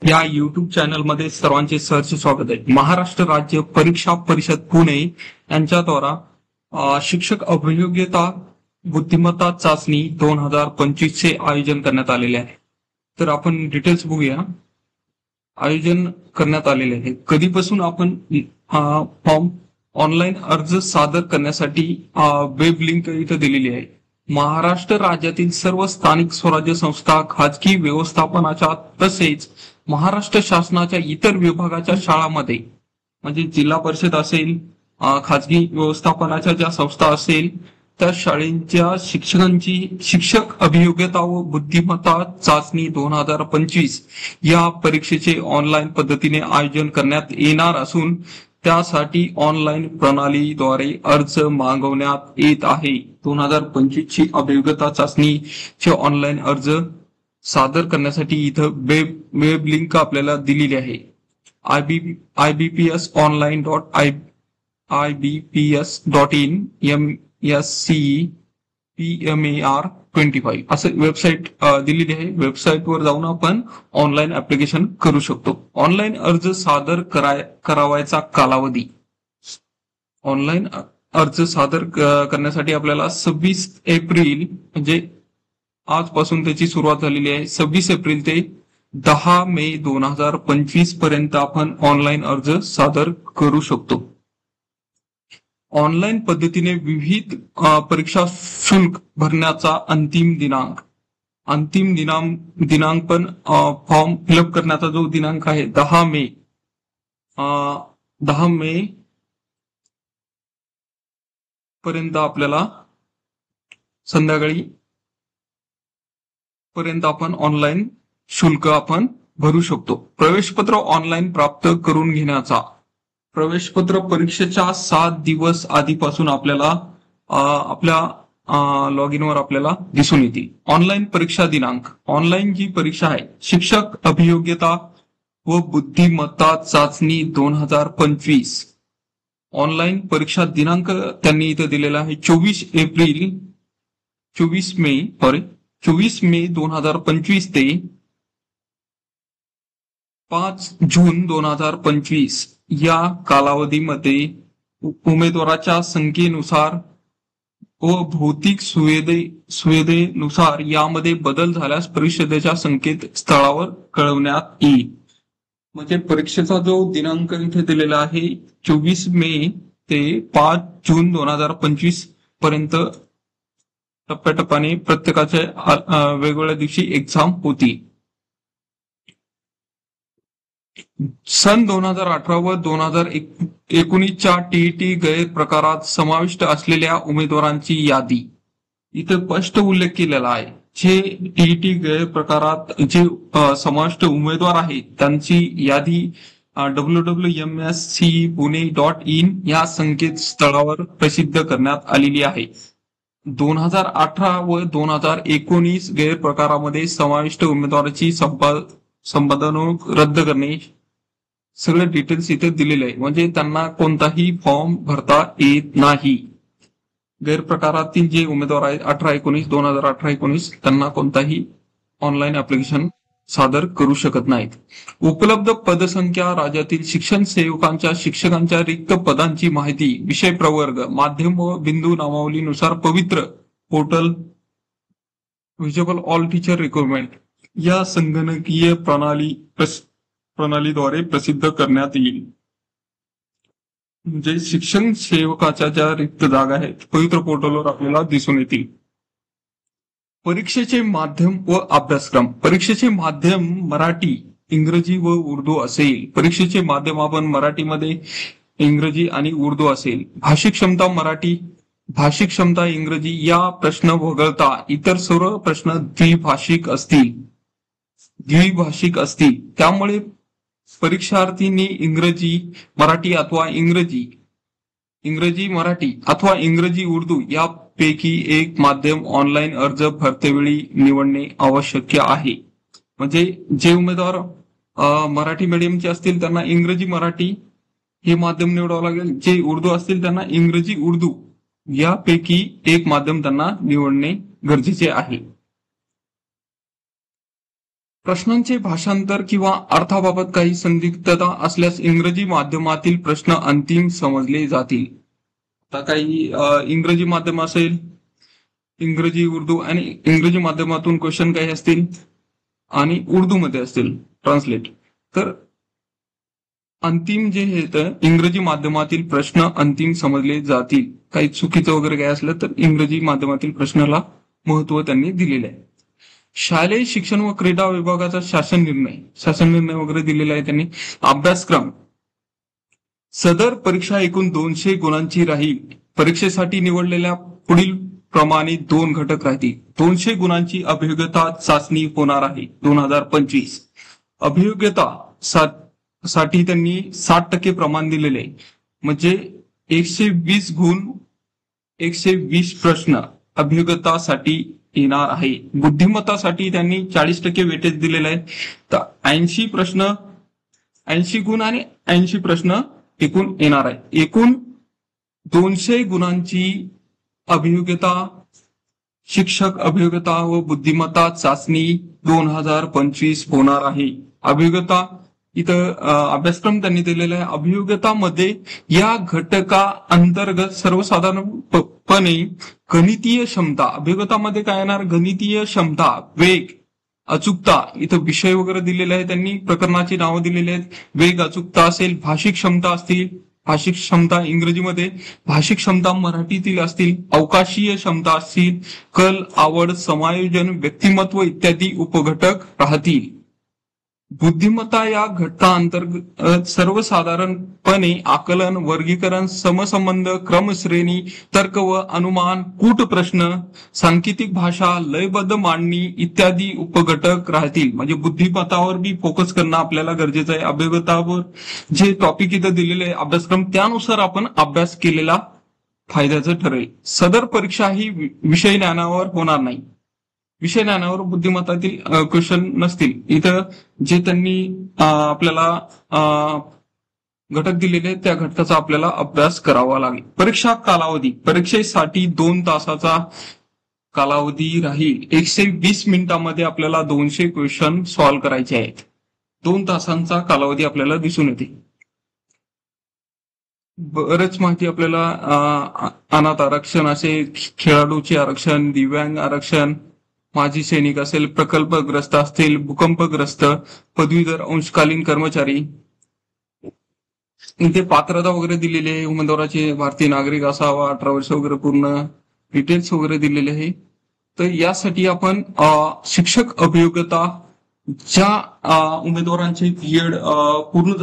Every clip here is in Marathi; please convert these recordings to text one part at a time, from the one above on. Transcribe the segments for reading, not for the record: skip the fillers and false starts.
या युट्यूब चॅनलमध्ये सर्वांचे सहर्ष स्वागत आहे। महाराष्ट्र राज्य परीक्षा परिषद पुणे यांच्याद्वारा शिक्षक अभियोग्यता बुद्धिमत्ता चाचणी 2025 चे आयोजन करण्यात आलेले आहे। तर आपण डिटेल्स बघूया। आयोजन करण्यात आलेले आहे, कधीपासून आपण फॉर्म ऑनलाईन अर्ज सादर करण्यासाठी वेब लिंक इथं दिलेली आहे। महाराष्ट्र राज्यातील सर्व स्थानिक स्वराज्य संस्था, खाजगी व्यवस्थापनाच्या तसेच महाराष्ट्र शासनाच्या इतर विभागाच्या शाळांमध्ये म्हणजे जिल्हा परिषद असेल, खाजगी व्यवस्थापनाच्या ज्या संस्था असेल त्या शाळेच्या शिक्षकांची शिक्षक अभियोग्यता व बुद्धिमत्ता चाचणी 2025 या परीक्षेचे ऑनलाईन पद्धतीने आयोजन करण्यात येणार असून त्यासाठी ऑनलाईन प्रणालीद्वारे अर्ज मागवण्यात येत आहे। 2025 ची अभियोग्यता चाचणीचे ऑनलाईन अर्ज सादर करण्यासाठी इथं वेब लिंक आपल्याला दिलेली आहे। ibps.online.ibps.in MSCPMAR25 असं वेबसाईट दिलेली आहे। वेबसाईट वर जाऊन आपण ऑनलाईन ऍप्लिकेशन करू शकतो। ऑनलाईन अर्ज सादर करावायचा कालावधी, ऑनलाईन अर्ज सादर करण्यासाठी आपल्याला 26 एप्रिल म्हणजे आजपासून त्याची सुरुवात झालेली आहे। 26 एप्रिल ते 10 मे 2025 पर्यंत आपण ऑनलाईन अर्ज सादर करू शकतो। ऑनलाईन पद्धतीने विविध परीक्षा शुल्क भरण्याचा अंतिम दिनांक पण फॉर्म फिलअप करण्याचा जो दिनांक आहे 10 मे पर्यंत आपल्याला संध्याकाळी पर्यंत आपण ऑनलाईन शुल्क आपण भरू शकतो। प्रवेशपत्र ऑनलाईन प्राप्त करून घेण्याचा, प्रवेशपत्र परीक्षेच्या 7 दिवस आधीपासून आपल्याला आपल्या लॉग इन वर आपल्याला दिसून येतील। ऑनलाईन परीक्षा दिनांक, ऑनलाईन जी परीक्षा आहे शिक्षक अभियोग्यता व बुद्धिमत्ता चाचणी 2025 ऑनलाईन परीक्षा दिनांक त्यांनी इथं दिलेला आहे 24 मे 2025 ते 5 जून 2025 या कालावधीमध्ये उमेदवाराच्या संख्येनुसार व भौतिक सुविधेनुसार यामध्ये बदल झाल्यास परिषदेच्या संकेतस्थळावर कळवण्यात येईल। म्हणजे परीक्षेचा जो दिनांक इथे दिलेला आहे 24 मे ते 5 जून 2025 पर्यंत टप्प्याटप्प्याने प्रत्येकाच्या वेगवेगळ्या दिवशी एक्झाम होती। सन 2018 व 2019च्या टीईटी गैरप्रकारात समाविष्ट असलेल्या उमेदवारांची यादी इथे स्पष्ट उल्लेख केलेला आहे। जे टीईटी गैरप्रकारात जे समाविष्ट उमेदवार आहेत त्यांची यादी www.mscpune.in या संकेतस्थळावर प्रसिद्ध करण्यात आलेली आहे। 2018 व 2019 गैरप्रकारामध्ये समाविष्ट उमेदवाराची संपादन रद्द करणे सगळे डिटेल्स इथे दिलेले आहे। म्हणजे त्यांना कोणताही फॉर्म भरता येत नाही। गैरप्रकारातील जे उमेदवार आहेत 2018-19 त्यांना कोणताही ऑनलाईन ऍप्लिकेशन सादर करू शकत नाहीत। उपलब्ध पदसंख्या, राज्यातील शिक्षण सेवकांच्या शिक्षकांच्या रिक्त पदांची माहिती, विषय प्रवर्ग, माध्यम व बिंदू नामावलीनुसार पवित्र portal visible all teacher requirement या संगणकीय प्रणालीद्वारे प्रसिद्ध करण्यात येईल। म्हणजे शिक्षण सेवकाच्या ज्या रिक्त जागा आहेत पवित्र पोर्टलवर आपल्याला दिसून येतील। परीक्षेचे माध्यम व अभ्यासक्रम, परीक्षेचे माध्यम मराठी, इंग्रजी व उर्दू असेल। परीक्षेचे माध्यम आपण मराठीमध्ये इंग्रजी आणि उर्दू असेल। भाषिक क्षमता मराठी, भाषिक क्षमता इंग्रजी या प्रश्न वगळता इतर सर्व प्रश्न द्विभाषिक असतील। त्यामुळे परीक्षार्थींनी इंग्रजी मराठी अथवा इंग्रजी मराठी अथवा इंग्रजी उर्दू यापैकी एक माध्यम ऑनलाईन अर्ज भरतेवेळी निवडणे आवश्यक आहे। म्हणजे जे उमेदवार मराठी मीडियमचे असतील त्यांना इंग्रजी मराठी हे माध्यम निवडावं लागेल। जे उर्दू असतील त्यांना इंग्रजी उर्दू यापैकी एक माध्यम त्यांना निवडणे गरजेचे आहे। प्रश्नांचे भाषांतर किंवा अर्थाबाबत काही संदिग्धता असल्यास इंग्रजी माध्यमातील प्रश्न अंतिम समजले जातील. आता काही इंग्रजी माध्यम असेल, इंग्रजी उर्दू आणि इंग्रजी माध्यमातून क्वेश्चन काही असतील आणि उर्दू मध्ये असतील ट्रान्सलेट, तर अंतिम जे हे तर इंग्रजी माध्यमातील प्रश्न अंतिम समजले जातील. काही चुकीचं वगैरे काय असलं तर इंग्रजी माध्यमातील प्रश्नाला महत्व त्यांनी दिलेलं आहे. शालेय शिक्षण व क्रीडा विभागाचा शासन निर्णय वगैरे दिलेला आहे त्यांनी. अभ्यासक्रम, सदर परीक्षा एकूण 200 गुणांची राहील. परीक्षेसाठी निवडलेल्या पुढील प्रमाणे 2 घटक राहतील. 200 गुणांची अभियोग्यता चाचणी होणार आहे 2025. अभियोग्यता साठी त्यांनी 60% प्रमाण दिलेले आहे. म्हणजे 120 गुण, 120 प्रश्न अभियोग्यतासाठी येणार आहे. बुद्धिमत्तासाठी त्यांनी 40% वेटेज दिलेलं आहे. तर 80 गुण आणि 80 प्रश्न एकूण येणार आहे. एकूण 200 गुणांची अभियोग्यता, शिक्षक अभियोग्यता व बुद्धिमत्ता चाचणी 2025 होणार आहे. अभियोग्यता इथं अभ्यासक्रम त्यांनी दिलेला आहे. अभियोग्यतामध्ये या घटका अंतर्गत सर्वसाधारणपणे गणितीय क्षमता, अभियोग्यतामध्ये काय येणार, गणितीय क्षमता, वेग, अचूकता, इथं विषय वगैरे दिलेले आहे त्यांनी, प्रकरणाची नावं दिलेली आहेत. वेग, अचूकता असेल, भाषिक क्षमता असतील, भाषिक क्षमता इंग्रजीमध्ये, भाषिक क्षमता मराठीतील असतील, अवकाशीय क्षमता असतील, कल, आवड, समायोजन, व्यक्तिमत्व इत्यादी उपघटक राहतील. बुद्धिमत्ता या घटकांतर्गत सर्वसाधारणपणे आकलन, वर्गीकरण, समसंबंध, क्रमश्रेणी, तर्क व अनुमान, कूट प्रश्न, सांकेतिक भाषा, लयबद्ध मांडणी इत्यादी उपघटक राहतील. म्हणजे बुद्धिमत्तावर बी फोकस करणं आपल्याला गरजेचं आहे. अभियोग्यतावर जे टॉपिक इथं दिलेले आहे अभ्यासक्रम, त्यानुसार आपण अभ्यास केलेला फायद्याचं ठरेल. सदर परीक्षा ही विषय ज्ञानावर होणार नाही. विषय ज्ञानावर बुद्धिमत्तातील क्वेश्चन नसतील. इथं जे त्यांनी आपल्याला घटक दिलेले त्या घटकाचा आपल्याला अभ्यास करावा लागेल. परीक्षा कालावधी, परीक्षेसाठी 2 तासाचा कालावधी राहील. 120 मिनिटांमध्ये आपल्याला 200 क्वेश्चन सॉल्व्ह करायचे आहेत. 2 तासांचा कालावधी आपल्याला दिसून येते. बरेच माहिती आपल्याला अनाथ आरक्षण असेल, खेळाडूचे आरक्षण, दिव्यांग आरक्षण, माजी सैनिक असेल, प्रकल्पग्रस्त असतील, भूकंपग्रस्त, पदवीधर अंशकालीन कर्मचारी, इथे पात्रता वगैरे दिलेली आहे. उमेदवाराचे भारतीय नागरिक असावा, 18 वर्ष वगैरे पूर्ण डिटेल्स वगैरे दिलेले आहे. तर यासाठी आपण शिक्षक अभियोग्यता ज्या उमेदवारांचे बीएड पूर्ण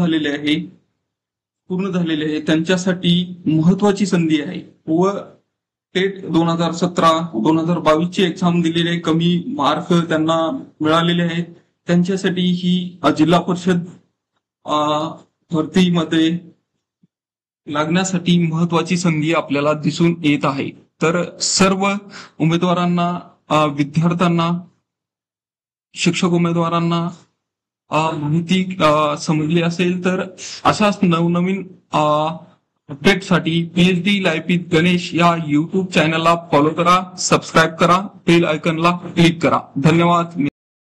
झालेले आहे त्यांच्यासाठी महत्वाची संधी आहे. व टेट 2017-2022 ची एक्झाम दिलेली आहे, कमी मार्क त्यांना मिळालेले आहेत, त्यांच्यासाठी ही जिल्हा परिषद भरतीमध्ये लागण्यासाठी महत्वाची संधी आपल्याला दिसून येत आहे. तर सर्व उमेदवारांना, विद्यार्थ्यांना, शिक्षक उमेदवारांना माहिती समजली असेल तर अशाच नवनवीन अपडेटसाठी PhD लाईफ विथ गणेश या युट्यूब चॅनलला फॉलो करा, सबस्क्राईब करा, बेल आयकॉनला क्लिक करा. धन्यवाद.